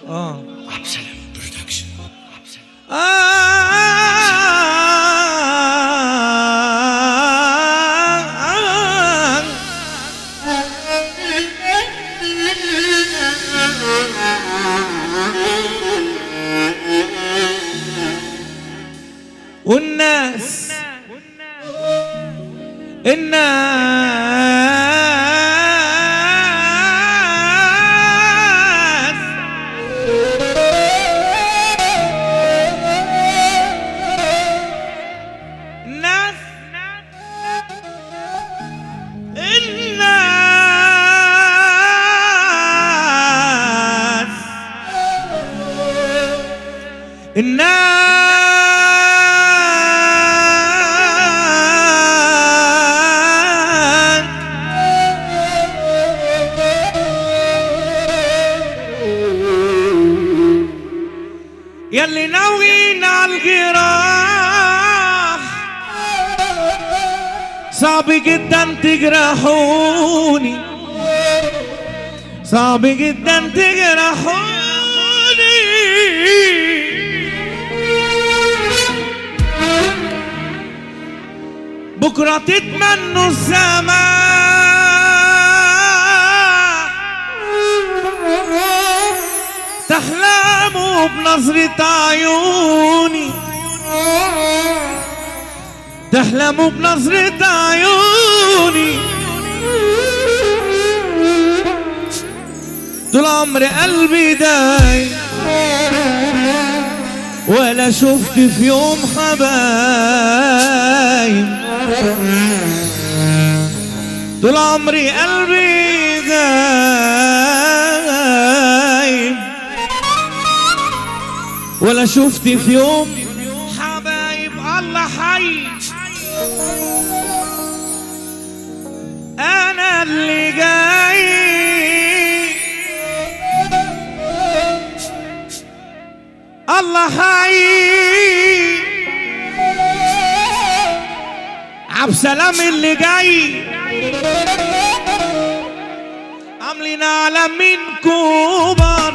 عبد السلام برودكشن. والناس يلي ناويين عالجراح صعب جدا تجرحوني، صعب جدا تجرحوني. بكرة تتمنوا السماء، تحلموا بنظرة عيوني، تحلموا بنظرة عيوني. طول عمري قلبي داي ولا شفت في يوم حبايب. طول عمري قلبي داي ولا شفت في يوم حبايب. الله حي، انا اللي جاي الله حي. عبد السلام اللي جاي عاملين عالمين كبار.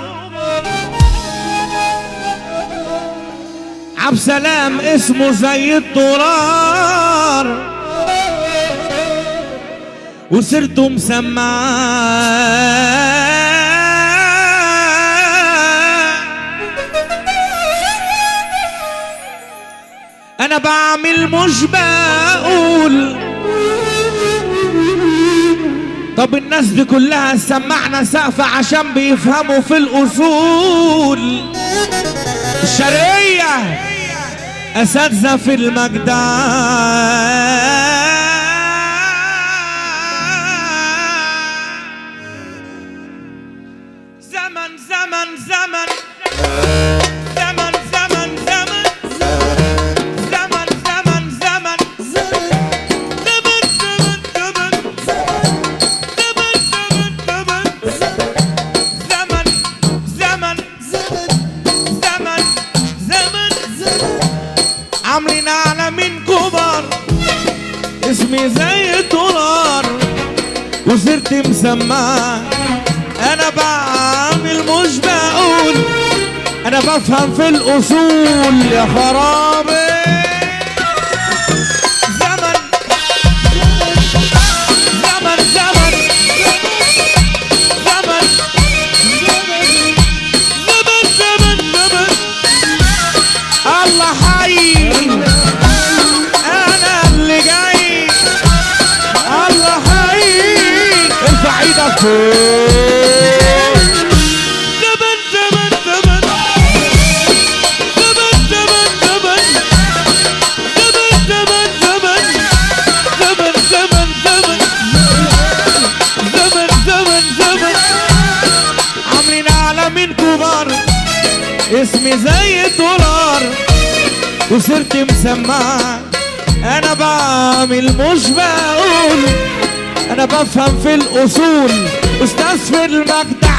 عبد السلام اسمه زي الدولار وسيرته مسمعاه. انا بعمل مش بقول. طب الناس دي كلها سمعنا سقف عشان بيفهموا في الاصول الشرقية، اساتذة في المجدع. زمن زمن زمن زمن زمن زمن زمن زمن زمن زمن زمن زمن زمن زمن عاملين عالمين كبار. اسمي زي الدولار وسيرتي مسمعة. انا بعمل مش بقول، انا بفهم في الاصول يا خرابي. زمن زمن زمن زمن زمن زمن زمن الله حي، انا اللي جاي الله حي. ارفع ايدك فوق. اسمي زي الدولار وسيرتي مسمعة. انا بعمل مش بقول، انا بفهم في الاصول. استاذ في المجدع.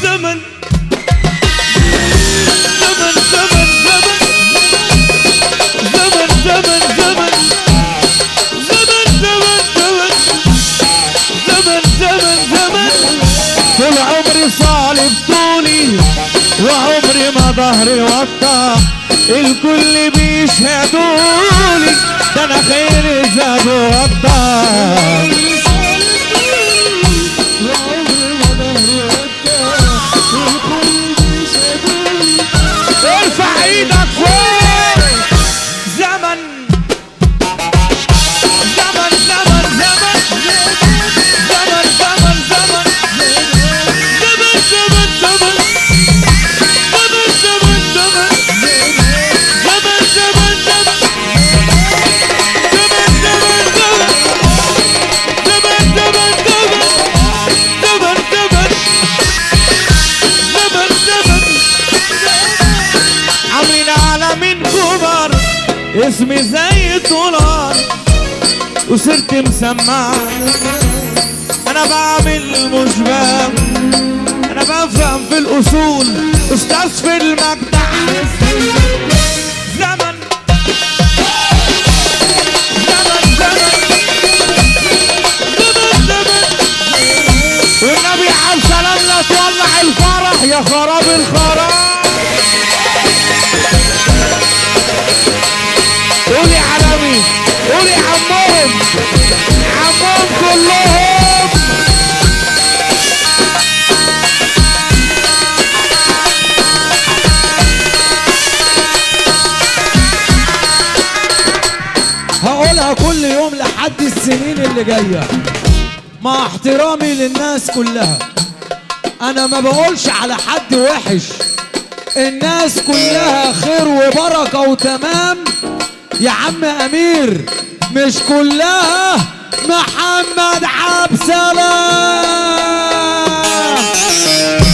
زمن زمن زمن زمن زمن زمن زمن زمن زمن زمن زمن زمن زمن. طول عمري صالب ظهري وطى، الكل بيشهدولي ده انا خير زاد وطى. ارفع ايدك فوق. زمن زمن زمن زمن زمن زمن زمن زمن زمن زمن اسمي زي الدولار وصرت مسمع. انا بعمل مش بام، انا بفهم في الاصول، استاذ في المجدع. زمن زمن زمن زمن زمن والنبي عبد السلام لا تولع الفرح يا خراب الخراب. قولي عالمي، قولي عمهم، عمهم كلهم. هقولها كل يوم لحد السنين اللي جاية مع احترامي للناس كلها. انا ما بقولش على حد وحش، الناس كلها خير وبركة وتمام يا عم امير، مش كلها محمد عبد السلام.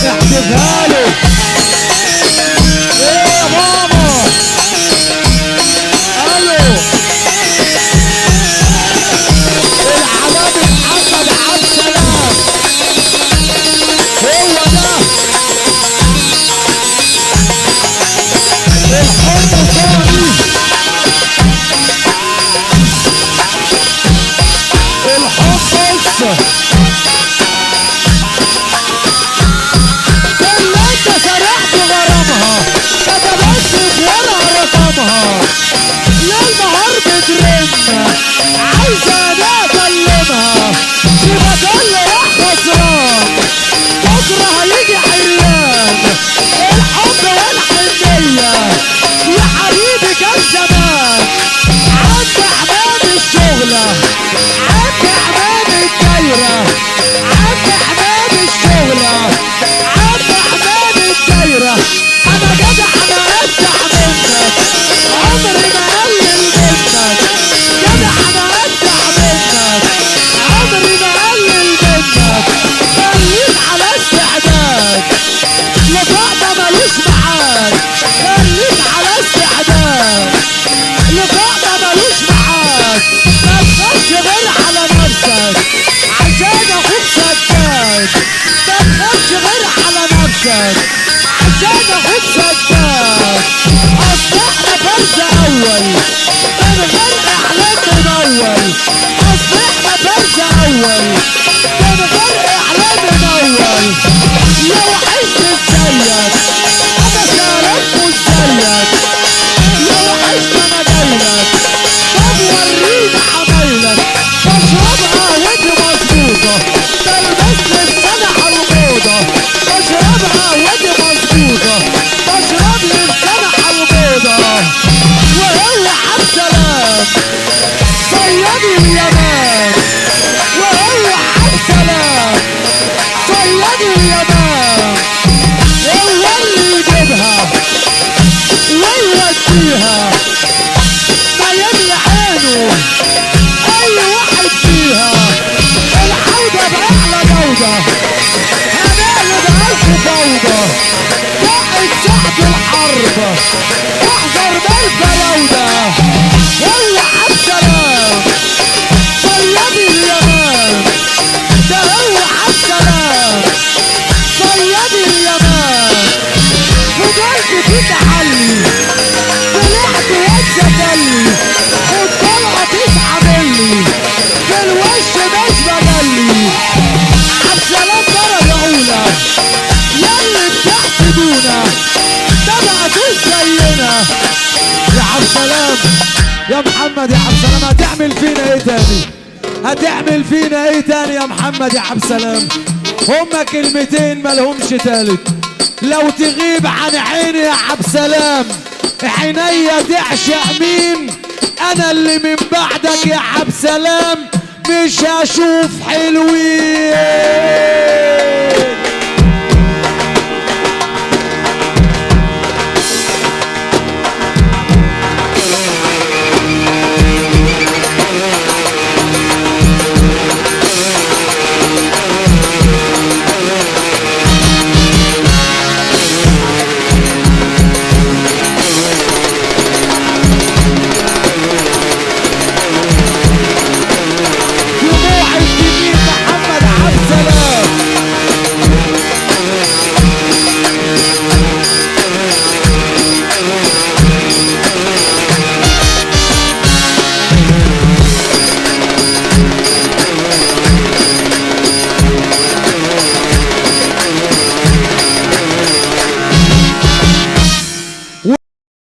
احتفها له. ايه يا بابا؟ الو العماد محمد عبد السلام هو ده الحب صافي. اللي انت سرحت غرامها كتبت في ورقة رقمها، يا النهار بترن عايزة انا اكلمها، يبقى كل راح خسران بكرة هيجي عريان. الحب والحنية يا حبيبي كان زمان عند حمام الشغلة، عند حمام الدايرة، عند حمام الشغلة، عند حمام الدايرة. أنا جدع أنا أفتح منك عمري ما قلل منك، جدع أنا أفتح منك عمري ما قلل منك. خليك على استعداد لقاء ده ملوش معاد، خليك على استعداد لقاء ده ملوش معاد. ما تخافش غير على نفسك عشان اخوك سداد، ما تخافش غير على نفسك عشان اخوك سداد. اصل احنا فرز اول من غير اعلان ممول، اصل احنا فرز اول من غير اعلان ممول. يا وحشت ازيك انا شارك مش زيك، يا وحشت انا جايلك طب وريني عمايلك. بشربها ودي مظبوطة بلبس لساني عالموضة، بشربها ودي مظبوطة بشرب لساني عالموضة. وهو عبد السلام صياد اليمان، وهو عبد السلام صياد اليمان. هو اللي يجيبها ويوديها ما يملى عينه اي واحد فيها. العودة بأعلى جودة هنقلب ألف فوضى، قائد ساعة الحرب احذر من الفراودة. هو عبد السلام صياد اليمان، ده هو عبد السلام صياد اليمان. فضلت تتعلي طلعت واتزفلي، خد طلعة تسعى مني في الوش مش بجلي. عبد السلام درجة أولى ياللي بتحسدونا ده بقى سلام. يا محمد يا عبد السلام هتعمل فينا ايه تاني؟ هتعمل فينا ايه تاني يا محمد يا عبد السلام؟ هما كلمتين مالهمش تالت. لو تغيب عن عيني يا عبد السلام عينيا تعشق مين؟ انا اللي من بعدك يا عبد السلام مش هشوف حلوين.